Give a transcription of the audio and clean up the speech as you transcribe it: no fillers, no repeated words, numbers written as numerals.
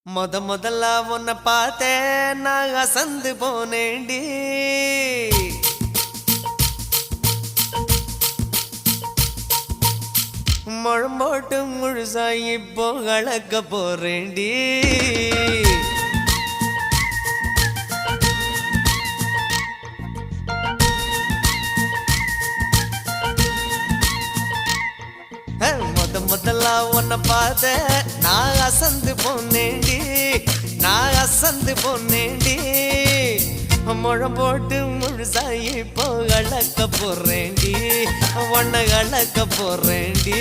முதல்ல உன்னை பார்த்தேன் நான் அசந்து போனேண்டி. முழம்போட்டு முழுசா இப்போ கலக்க போறேண்டி. முதல்ல உன்னை பார்த்த நான் அசந்து போனேண்டி. நான் அசந்து போனேண்டி. முழம் போட்டு முழுசா இப்போ கலக்க போறேண்டி. உன்னை கலக்க போறேண்டி.